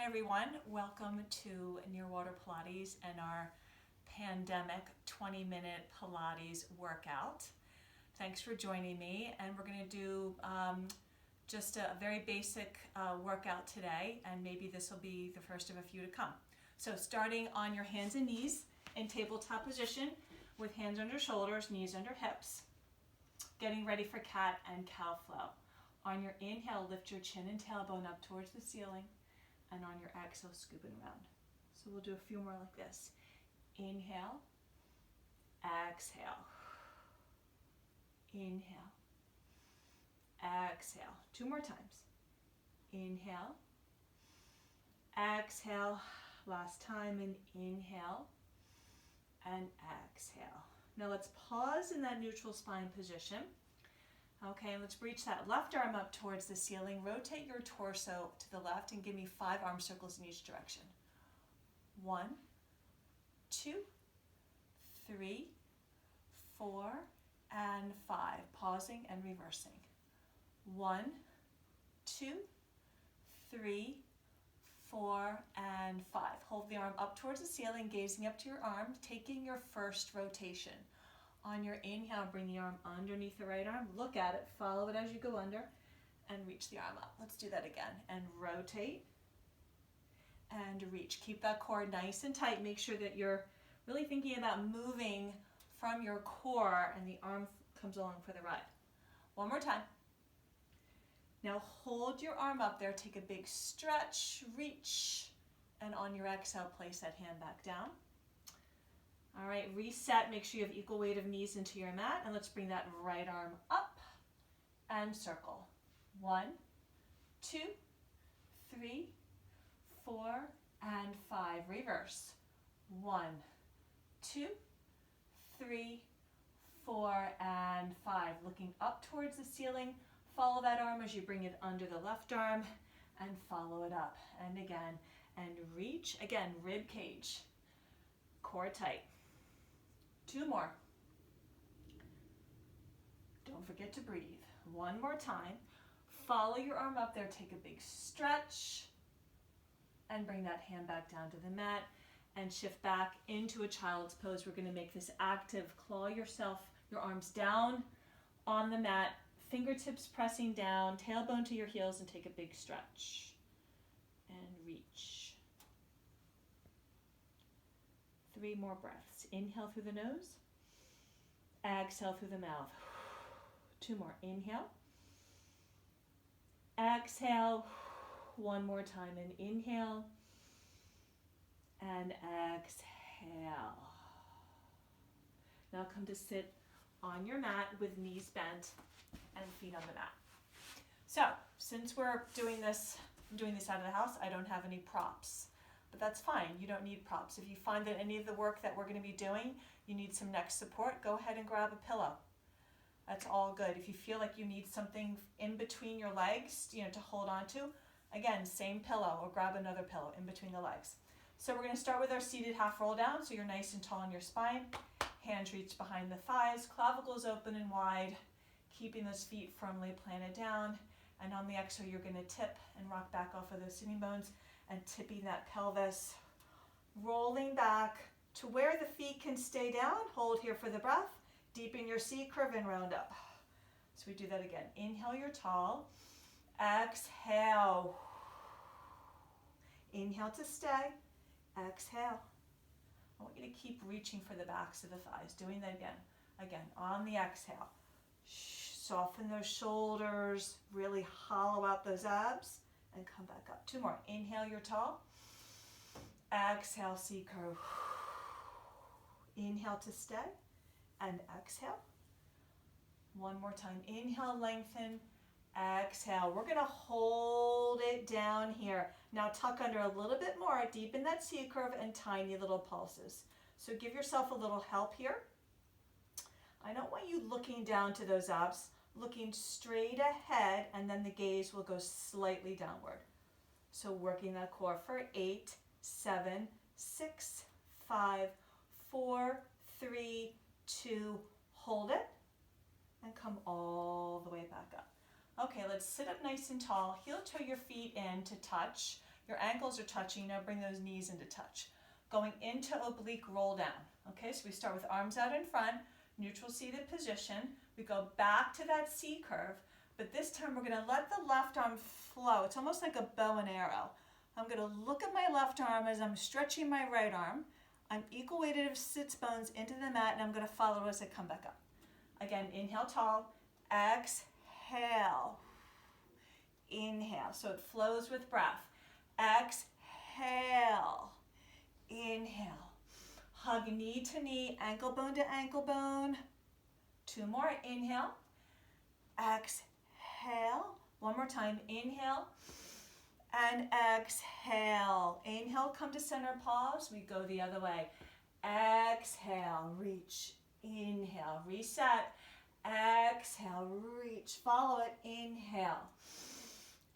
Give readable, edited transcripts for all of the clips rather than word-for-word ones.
everyone, welcome to Nearwater Pilates and our pandemic 20-minute Pilates workout. Thanks for joining me, and we're going to do just a very basic workout today, and maybe this will be the first of a few to come. So starting on your hands and knees in tabletop position with hands under shoulders, knees under hips, getting ready for cat and cow flow. On your inhale, lift your chin and tailbone up towards the ceiling, and on your exhale, scoop it around. So we'll do a few more like this. Inhale, exhale, inhale, exhale. Two more times. Inhale, exhale. Last time, and inhale and exhale. Now let's pause in that neutral spine position. Okay, let's reach that left arm up towards the ceiling. Rotate your torso to the left and give me 5 arm circles in each direction. 1, 2, 3, 4, and 5. Pausing and reversing. 1, 2, 3, 4, and 5. Hold the arm up towards the ceiling, gazing up to your arm, taking your first rotation. On your inhale, bring the arm underneath the right arm. Look at it, follow it as you go under, and reach the arm up. Let's do that again. And rotate and reach. Keep that core nice and tight. Make sure that you're really thinking about moving from your core and the arm comes along for the ride. One more time. Now hold your arm up there. Take a big stretch, reach, and on your exhale, place that hand back down. All right, reset. Make sure you have equal weight of knees into your mat, and let's bring that right arm up and circle. 1, 2, 3, 4, and 5. Reverse. 1, 2, 3, 4, and 5. Looking up towards the ceiling. Follow that arm as you bring it under the left arm, and follow it up. And again, and reach. Again, rib cage. Core tight. 2 more. Don't forget to breathe. 1 more time. Follow your arm up there. Take a big stretch and bring that hand back down to the mat and shift back into a child's pose. We're going to make this active. Claw yourself, your arms down on the mat, fingertips pressing down, tailbone to your heels, and take a big stretch and reach. 3 more breaths. Inhale through the nose. Exhale through the mouth. 2 more. Inhale. Exhale. 1 more time. And inhale. And exhale. Now come to sit on your mat with knees bent and feet on the mat. So, since we're doing this out of the house, I don't have any props. But that's fine, you don't need props. If you find that any of the work that we're going to be doing, you need some neck support, go ahead and grab a pillow. That's all good. If you feel like you need something in between your legs, to hold on to, again, same pillow, or grab another pillow in between the legs. So we're going to start with our seated half roll down, so you're nice and tall in your spine. Hands reach behind the thighs, clavicles open and wide, keeping those feet firmly planted down. And on the exhale, you're going to tip and rock back off of those sitting bones, and tipping that pelvis, rolling back to where the feet can stay down. Hold here for the breath. Deepen your C curve and round up. So we do that again. Inhale, you're tall. Exhale. Inhale to stay. Exhale. I want you to keep reaching for the backs of the thighs. Doing that again. Again, on the exhale. Soften those shoulders. Really hollow out those abs. And come back up. 2 more. Inhale, you're tall. Exhale, C curve. Inhale to stay. And exhale. 1 more time. Inhale, lengthen. Exhale. We're going to hold it down here. Now tuck under a little bit more. Deepen that C curve and tiny little pulses. So give yourself a little help here. I don't want you looking down to those abs. Looking straight ahead, and then the gaze will go slightly downward. So working that core for 8, 7, 6, 5, 4, 3, 2, hold it, and come all the way back up. Okay, let's sit up nice and tall. Heel toe your feet in to touch. Your ankles are touching. Now bring those knees into touch. Going into oblique roll down. Okay, so we start with arms out in front, neutral seated position. We go back to that C curve, but this time we're going to let the left arm flow. It's almost like a bow and arrow. I'm going to look at my left arm as I'm stretching my right arm. I'm equal weighted of sits bones into the mat, and I'm going to follow as I come back up. Again, inhale tall, exhale, inhale. So it flows with breath. Exhale, inhale. Hug knee to knee, ankle bone to ankle bone. 2 more, inhale, exhale. 1 more time, inhale and exhale. Inhale, come to center, pause. We go the other way. Exhale, reach, inhale, reset. Exhale, reach, follow it, inhale.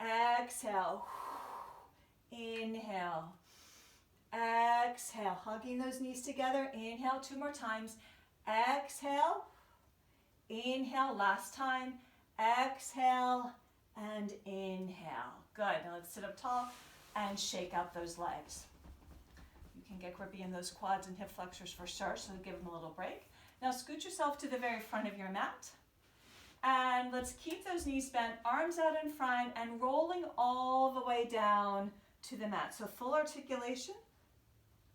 Exhale, inhale. Exhale, hugging those knees together. Inhale, 2 more times. Exhale, inhale, last time. Exhale and inhale. Good. Now let's sit up tall and shake out those legs. You can get grippy in those quads and hip flexors for sure, so give them a little break. Now scoot yourself to the very front of your mat. And let's keep those knees bent, arms out in front, and rolling all the way down to the mat. So full articulation.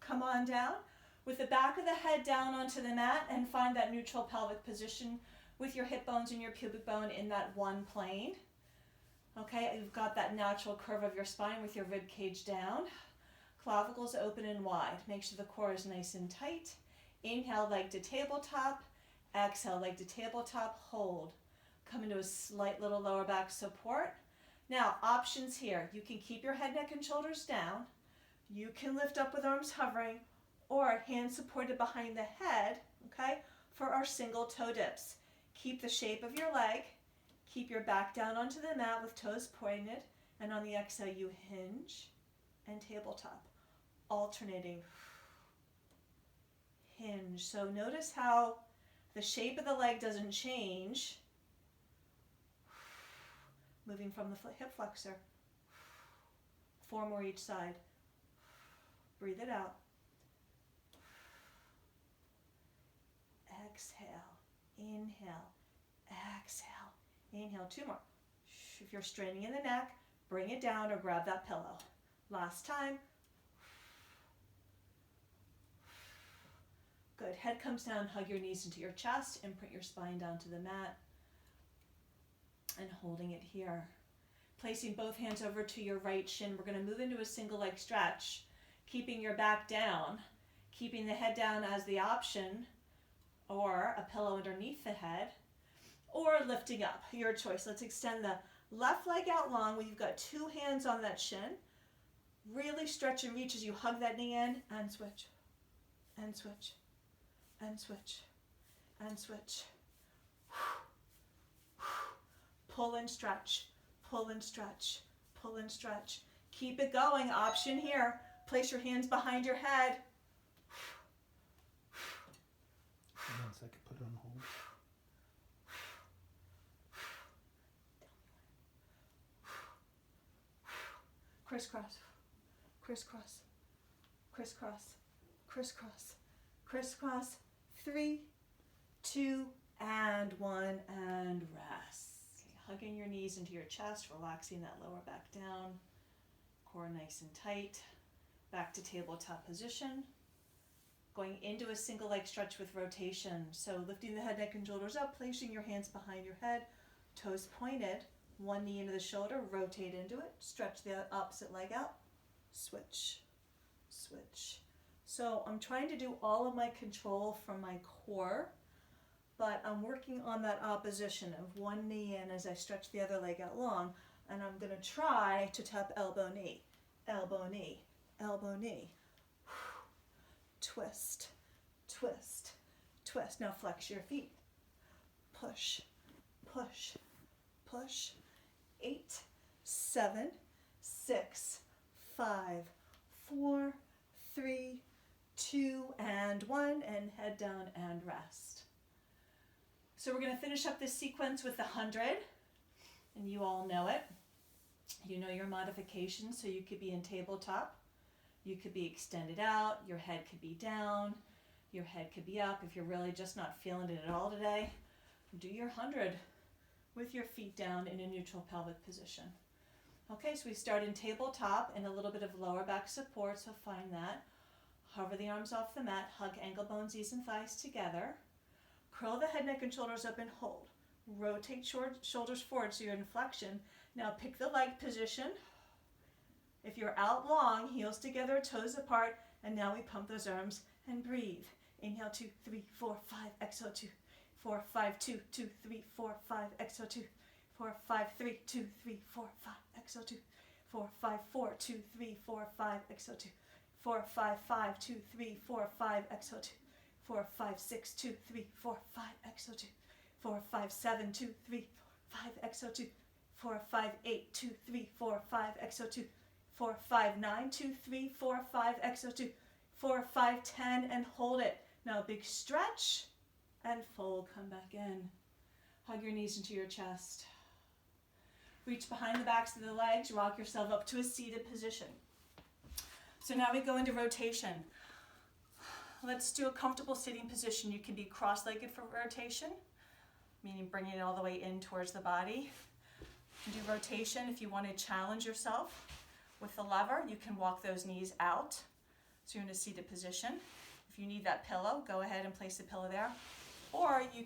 Come on down with the back of the head down onto the mat and find that neutral pelvic position with your hip bones and your pubic bone in that one plane. Okay, you've got that natural curve of your spine with your rib cage down. Clavicles open and wide. Make sure the core is nice and tight. Inhale, leg to tabletop. Exhale, leg to tabletop. Hold. Come into a slight little lower back support. Now, options here. You can keep your head, neck, and shoulders down. You can lift up with arms hovering or hands supported behind the head, okay, for our single toe dips. Keep the shape of your leg. Keep your back down onto the mat with toes pointed, and on the exhale you hinge and tabletop, alternating. Hinge. So notice how the shape of the leg doesn't change. Moving from the hip flexor. 4 more each side. Breathe it out. Exhale, inhale, exhale, inhale. 2 more. If you're straining in the neck, bring it down or grab that pillow. Last time. Good. Head comes down, hug your knees into your chest, imprint your spine down to the mat, and holding it here. Placing both hands over to your right shin. We're going to move into a single leg stretch, keeping your back down, keeping the head down as the option, or a pillow underneath the head, or lifting up, your choice. Let's extend the left leg out long when you've got 2 hands on that shin. Really stretch and reach as you hug that knee in, and switch, and switch, and switch, and switch. Pull and stretch, pull and stretch, pull and stretch. Keep it going. Option here. Place your hands behind your head. Hold on a second, put it on hold. Crisscross, crisscross, crisscross, crisscross, crisscross. 3, 2, and 1, and rest. Hugging your knees into your chest, relaxing that lower back down. Core nice and tight. Back to tabletop position. Going into a single leg stretch with rotation. So lifting the head, neck, and shoulders up, placing your hands behind your head, toes pointed, 1 knee into the shoulder, rotate into it, stretch the opposite leg out, switch, switch. So I'm trying to do all of my control from my core, but I'm working on that opposition of 1 knee in as I stretch the other leg out long, and I'm going to try to tap elbow, knee, elbow, knee, elbow, knee. Twist, twist, twist. Now flex your feet. Push, push, push. 8, 7, 6, 5, 4, 3, 2, and 1, and head down and rest. So we're going to finish up this sequence with the 100, and you all know it. You know your modifications, so you could be in tabletop. You could be extended out, your head could be down, your head could be up. If you're really just not feeling it at all today, do your 100 with your feet down in a neutral pelvic position. Okay, so we start in tabletop and a little bit of lower back support, so find that. Hover the arms off the mat, hug ankle bones, knees and thighs together. Curl the head, neck, and shoulders up and hold. Rotate shoulders forward so you're in flexion. Now pick the leg position. If you're out long, heels together, toes apart, and now we pump those arms and breathe. Inhale, 2, 3, 4, 5, exhale, 2, 4, 5, 2, 2, 3, 4, 5, exhale, 2, 4, 5, 3, 2, 3, 4, 5, exhale, 2, 4, 5, 4, 2, 3, 4, 5, exhale, 2, 4, 5, 5, 2, 3, 4, 5, exhale, 2, 4, 5, 6, 2, 3, 4, 5, exhale, 2, 4, 5, 7, 2, 3, 5, exhale, 2, 4, 5, 8, 2, 3, 4, 5, exhale, 2, 4, 5, 9, 2, 3, 4, 5, exhale, 2, 4, 5, 10, and hold it. Now big stretch and fold, come back in. Hug your knees into your chest. Reach behind the backs of the legs, rock yourself up to a seated position. So now we go into rotation. Let's do a comfortable sitting position. You can be cross-legged for rotation, meaning bringing it all the way in towards the body. You can do rotation if you want to challenge yourself. With the lever, you can walk those knees out, so you're in a seated position. If you need that pillow, go ahead and place the pillow there. Or we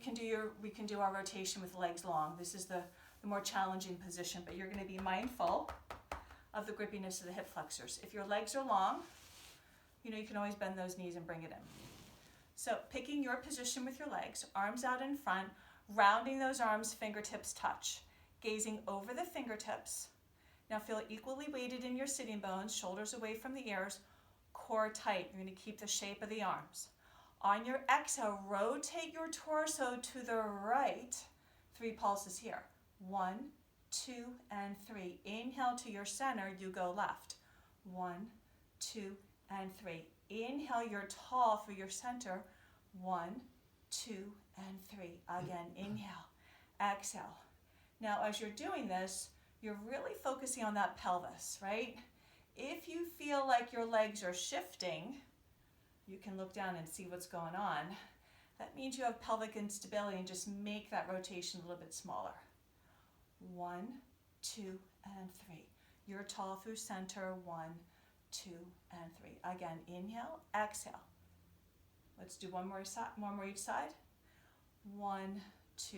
can do our rotation with legs long. This is the more challenging position, but you're going to be mindful of the grippiness of the hip flexors. If your legs are long, you can always bend those knees and bring it in. So picking your position with your legs, arms out in front, rounding those arms, fingertips touch. Gazing over the fingertips. Now feel equally weighted in your sitting bones, shoulders away from the ears, core tight. You're going to keep the shape of the arms. On your exhale, rotate your torso to the right. 3 pulses here. 1, 2, and 3. Inhale to your center, you go left. 1, 2, and 3. Inhale, you're tall through your center. 1, 2, and 3. Again, inhale, exhale. Now, as you're doing this, you're really focusing on that pelvis, right? If you feel like your legs are shifting, you can look down and see what's going on. That means you have pelvic instability, and just make that rotation a little bit smaller. 1, 2, and 3. You're tall through center. 1, 2, and 3. Again, inhale, exhale. Let's do one more each side. 1, 2,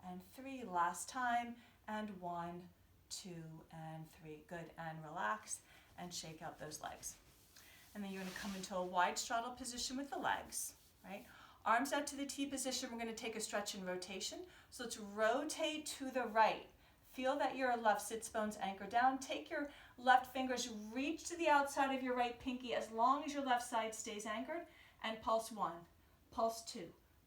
and 3. Last time. And 1, 2, and 3. Good. And relax and shake out those legs. And then you're going to come into a wide straddle position with the legs, right? Arms out to the T position. We're going to take a stretch and rotation. So let's rotate to the right. Feel that your left sits bones anchor down. Take your left fingers, reach to the outside of your right pinky as long as your left side stays anchored. And pulse 1, pulse 2,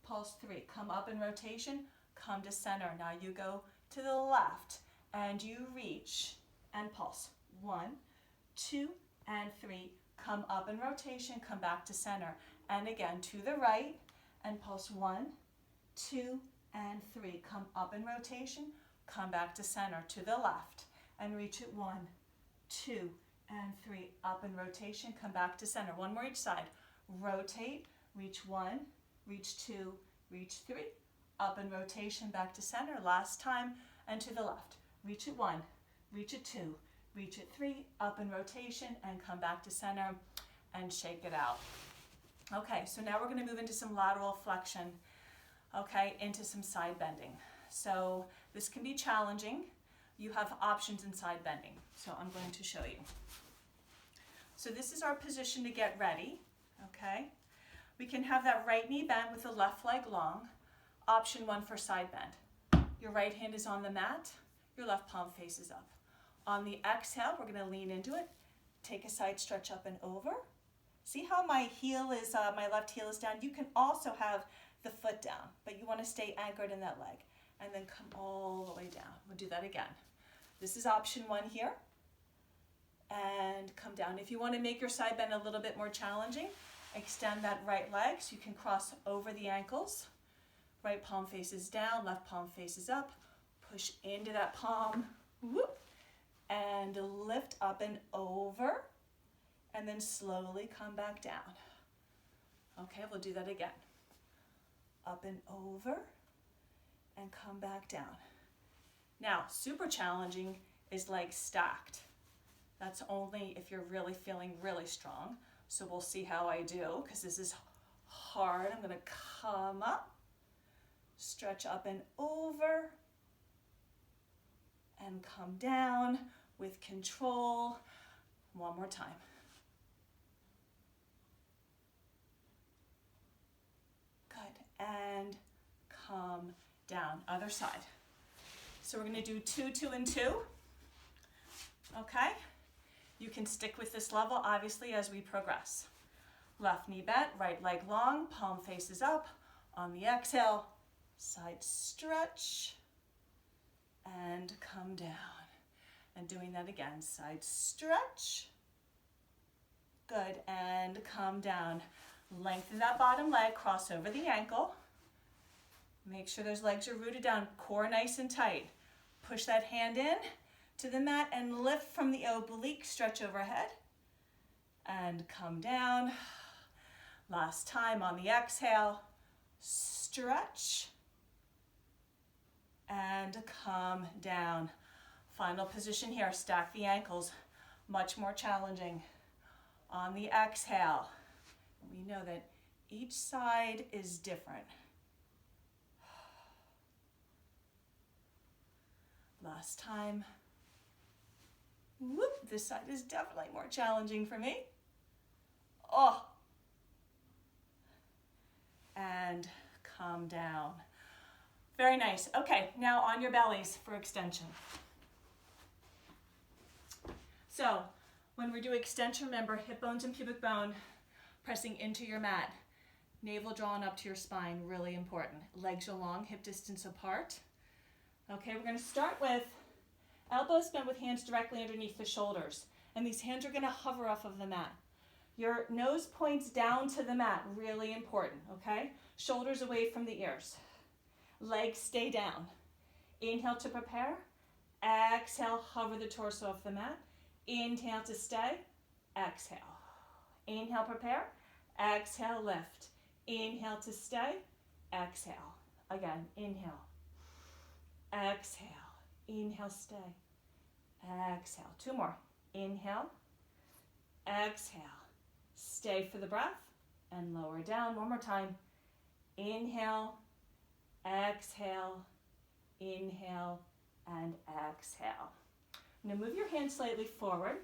pulse 3. Come up in rotation, come to center. Now you go to the left and you reach and pulse. 1, 2, and 3. Come up in rotation, come back to center. And again, to the right and pulse 1, 2, and 3. Come up in rotation, come back to center. To the left and reach it. 1, 2, and 3. Up in rotation, come back to center. One more each side. Rotate, reach 1, reach 2, reach 3. Up in rotation, back to center. Last time, and to the left. Reach it 1, reach it 2, reach it 3. Up in rotation and come back to center and shake it out. Okay, so now we're going to move into some lateral flexion, okay, into some side bending. So this can be challenging. You have options in side bending, so I'm going to show you. So this is our position to get ready, okay? We can have that right knee bent with the left leg long. Option 1 for side bend. Your right hand is on the mat, your left palm faces up. On the exhale, we're going to lean into it. Take a side stretch up and over. See how my left heel is down? You can also have the foot down, but you want to stay anchored in that leg. And then come all the way down. We'll do that again. This is option 1 here. And come down. If you want to make your side bend a little bit more challenging, extend that right leg so you can cross over the ankles. Right palm faces down, left palm faces up. Push into that palm. Whoop. and lift up and over, and then slowly come back down. Okay, we'll do that again. Up and over, and come back down. Now, super challenging is legs stacked. That's only if you're really feeling really strong. So we'll see how I do, because this is hard. I'm gonna come up, stretch up and over, and come down with control. One more time. Good, and come down. Other side. So we're gonna do 2, 2, and 2. Okay? You can stick with this level, obviously, as we progress. Left knee bent, right leg long, palm faces up. On the exhale, side stretch, and come down. And doing that again, side stretch. Good, and come down. Lengthen that bottom leg, cross over the ankle. Make sure those legs are rooted down, core nice and tight. Push that hand in to the mat and lift from the oblique, stretch overhead. And come down. Last time on the exhale, stretch. And come down. Final position here, stack the ankles. Much more challenging. On the exhale, we know that each side is different. Last time. Whoop, this side is definitely more challenging for me. Oh. And come down. Very nice. Okay, now on your bellies for extension. So, when we do extension, remember hip bones and pubic bone pressing into your mat. Navel drawn up to your spine, really important. Legs are long, hip distance apart. Okay, we're going to start with elbows bent with hands directly underneath the shoulders. And these hands are going to hover off of the mat. Your nose points down to the mat, really important, okay? Shoulders away from the ears. Legs stay down. Inhale to prepare. Exhale, hover the torso off the mat. Inhale to stay. Exhale. Inhale, prepare. Exhale, lift. Inhale to stay. Exhale. Again, inhale. Exhale. Inhale, stay. Exhale. 2 more. Inhale. Exhale. Stay for the breath and lower down. 1 more time. Inhale. Exhale. Inhale and exhale. Now move your hands slightly forward.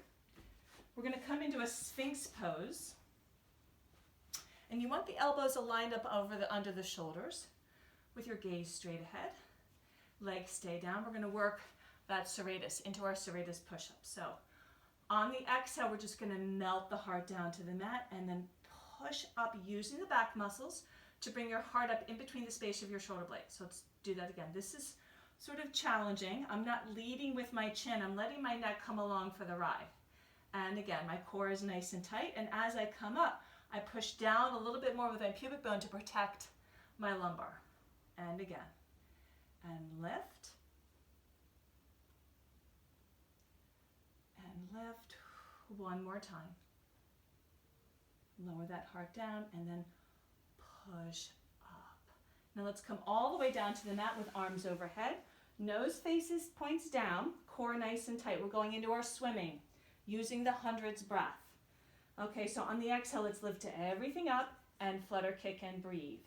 We're going to come into a Sphinx pose. And you want the elbows aligned up under the shoulders with your gaze straight ahead. Legs stay down. We're going to work that serratus into our serratus push-up. So on the exhale, we're just going to melt the heart down to the mat and then push up using the back muscles to bring your heart up in between the space of your shoulder blades. So let's do that again. This is sort of challenging. I'm not leading with my chin. I'm letting my neck come along for the ride. And again, my core is nice and tight. And as I come up, I push down a little bit more with my pubic bone to protect my lumbar. And again. And lift. And lift. 1 more time. Lower that heart down and then push up. Now let's come all the way down to the mat with arms overhead. Nose faces points down, core nice and tight. We're going into our swimming using the hundreds breath. Okay, so on the exhale, let's lift everything up and flutter, kick, and breathe.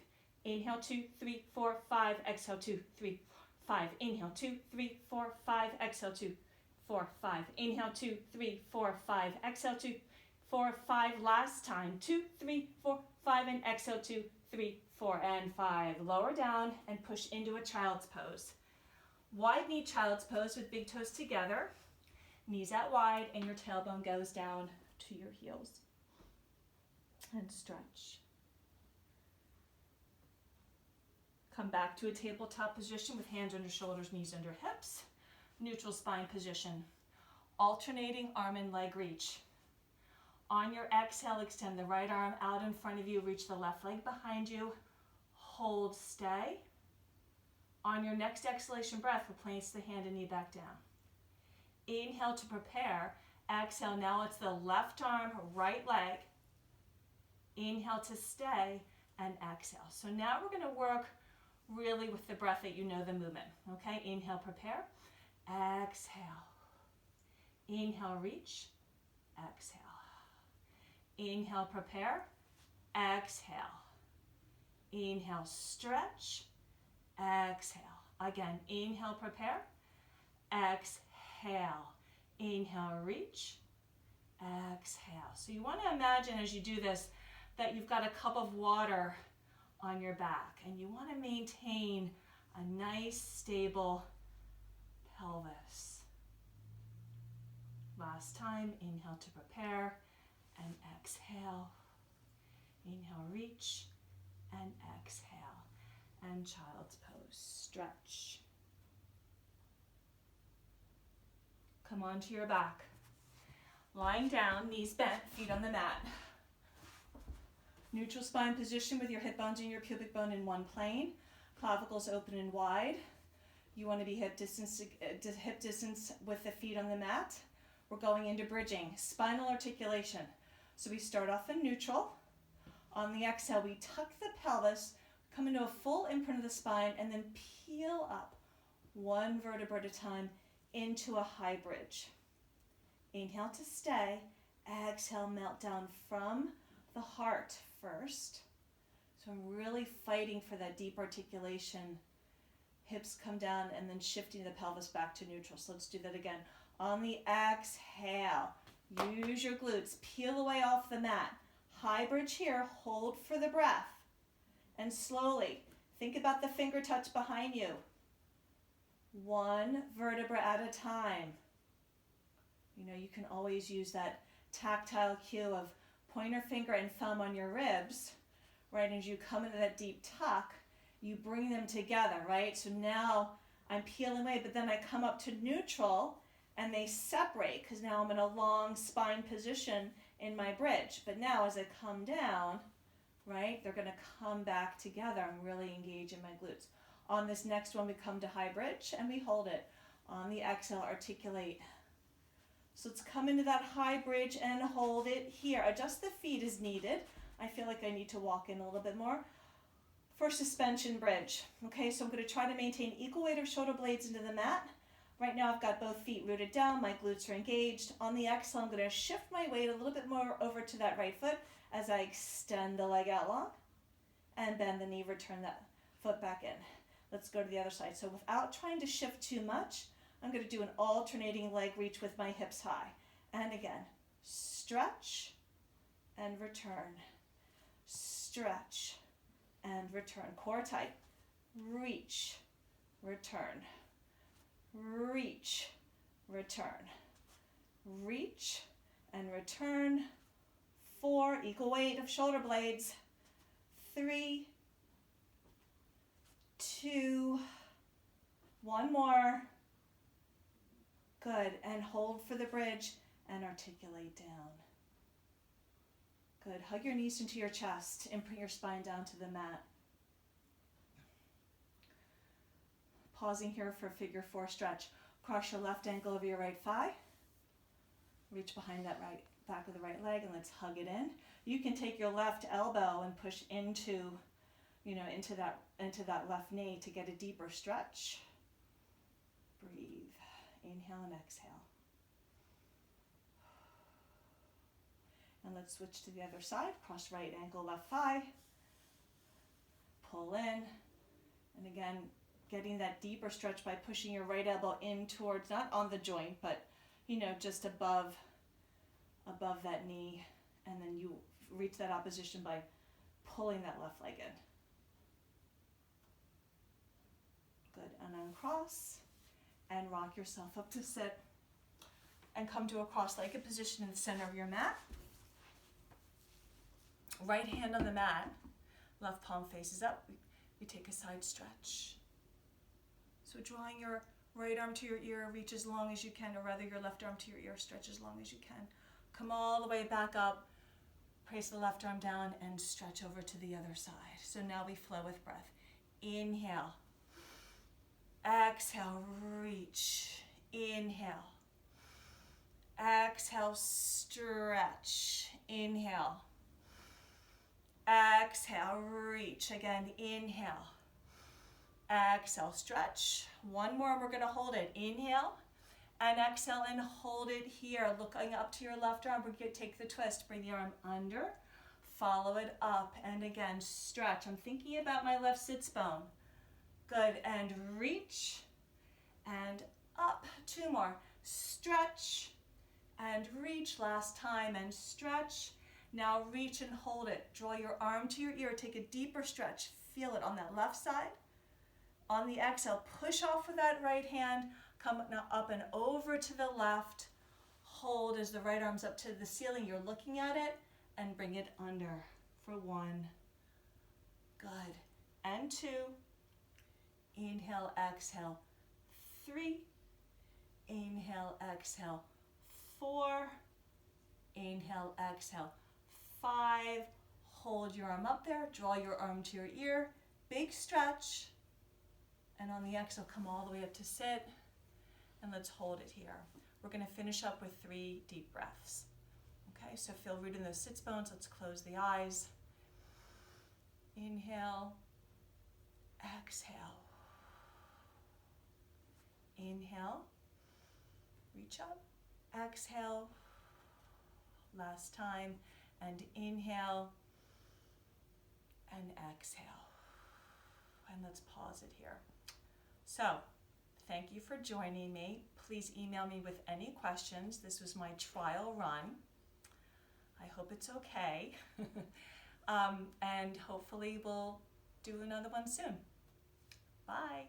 Inhale, 2, 3, 4, 5. Exhale, 2, 3, 5. Inhale, 2, 3, 4, 5. Exhale, 2, 4, 5. Inhale, 2, 3, 4, 5. Exhale, 2, 4, 5. Last time. 2, 3, 4, 5. And exhale, 2, 3, 4, and 5. Lower down and push into a child's pose. Wide knee child's pose with big toes together. Knees out wide and your tailbone goes down to your heels. And stretch. Come back to a tabletop position with hands under shoulders, knees under hips. Neutral spine position. Alternating arm and leg reach. On your exhale, extend the right arm out in front of you. Reach the left leg behind you. Hold, stay. On your next exhalation breath, we'll place the hand and knee back down. Inhale to prepare. Exhale, now it's the left arm, right leg. Inhale to stay and exhale. So now we're going to work really with the breath that you know the movement. Okay, inhale, prepare. Exhale. Inhale, reach. Exhale. Inhale, prepare. Exhale. Inhale, stretch. Exhale. Again, inhale, prepare. Exhale. Inhale, reach. Exhale. So you want to imagine as you do this that you've got a cup of water on your back and you want to maintain a nice stable pelvis. Last time, inhale to prepare and exhale. Inhale, reach and exhale. And child's pose, stretch. Come onto your back. Lying down, knees bent, feet on the mat. Neutral spine position with your hip bones and your pubic bone in one plane. Clavicles open and wide. You want to be hip distance with the feet on the mat. We're going into bridging, spinal articulation. So we start off in neutral. On the exhale, we tuck the pelvis, come into a full imprint of the spine, and then peel up one vertebra at a time into a high bridge. Inhale to stay. Exhale, melt down from the heart first. So I'm really fighting for that deep articulation. Hips come down and then shifting the pelvis back to neutral. So let's do that again. On the exhale, use your glutes. Peel away off the mat. High bridge here. Hold for the breath. And slowly, think about the finger touch behind you. One vertebra at a time. You know, you can always use that tactile cue of pointer finger and thumb on your ribs, right? As you come into that deep tuck, you bring them together, right? So now I'm peeling away, but then I come up to neutral and they separate because now I'm in a long spine position in my bridge. But now as I come down, right, they're going to come back together and really engage in my glutes. On this next one, we come to high bridge and we hold it. On the exhale, articulate. So let's come into that high bridge and hold it here. Adjust the feet as needed. I feel like I need to walk in a little bit more. For suspension bridge. Okay, so I'm going to try to maintain equal weight of shoulder blades into the mat. Right now I've got both feet rooted down, my glutes are engaged. On the exhale, I'm going to shift my weight a little bit more over to that right foot as I extend the leg out long and bend the knee, return that foot back in. Let's go to the other side. So without trying to shift too much, I'm going to do an alternating leg reach with my hips high. And again, stretch and return. Stretch and return. Core tight. Reach, return. Reach, return. Reach and return. 4, equal weight of shoulder blades. 3, 2, 1 more. Good, and hold for the bridge and articulate down. Good, hug your knees into your chest, imprint your spine down to the mat. Pausing here for figure 4 stretch. Cross your left ankle over your right thigh. Reach behind that right back of the right leg and let's hug it in. You can take your left elbow and push into that left knee to get a deeper stretch. Breathe. Inhale and exhale. And let's switch to the other side. Cross right ankle, left thigh. Pull in. And again, getting that deeper stretch by pushing your right elbow in towards, not on the joint, but just above that knee. And then you reach that opposition by pulling that left leg in. Good, and uncross. And rock yourself up to sit. And come to a cross-legged position in the center of your mat. Right hand on the mat. Left palm faces up. We take a side stretch. So drawing your right arm to your ear, reach as long as you can, or rather your left arm to your ear, stretch as long as you can. Come all the way back up. Place the left arm down and stretch over to the other side. So now we flow with breath. Inhale. Exhale, reach. Inhale. Exhale, stretch. Inhale. Exhale, reach. Again, inhale. Exhale, stretch. One more, we're gonna hold it. Inhale and exhale and hold it here. Looking up to your left arm, we're gonna take the twist. Bring the arm under, follow it up, and again, stretch. I'm thinking about my left sits bone. Good, and reach, and up. Two more. Stretch, and reach. Last time, and stretch. Now reach and hold it. Draw your arm to your ear. Take a deeper stretch. Feel it on that left side. On the exhale, push off with that right hand. Come now up and over to the left. Hold as the right arm's up to the ceiling. You're looking at it, and bring it under for one. Good. And two. Inhale, exhale. 3. Inhale, exhale. 4. Inhale, exhale. 5. Hold your arm up there. Draw your arm to your ear. Big stretch. And on the exhale, come all the way up to sit. And let's hold it here. We're going to finish up with 3 deep breaths. Okay, so feel root in those sits bones. Let's close the eyes. Inhale. Exhale. Inhale. Reach up. Exhale. Last time. And inhale. And exhale. And let's pause it here. So, thank you for joining me. Please email me with any questions. This was my trial run. I hope it's okay. And hopefully we'll do another one soon. Bye.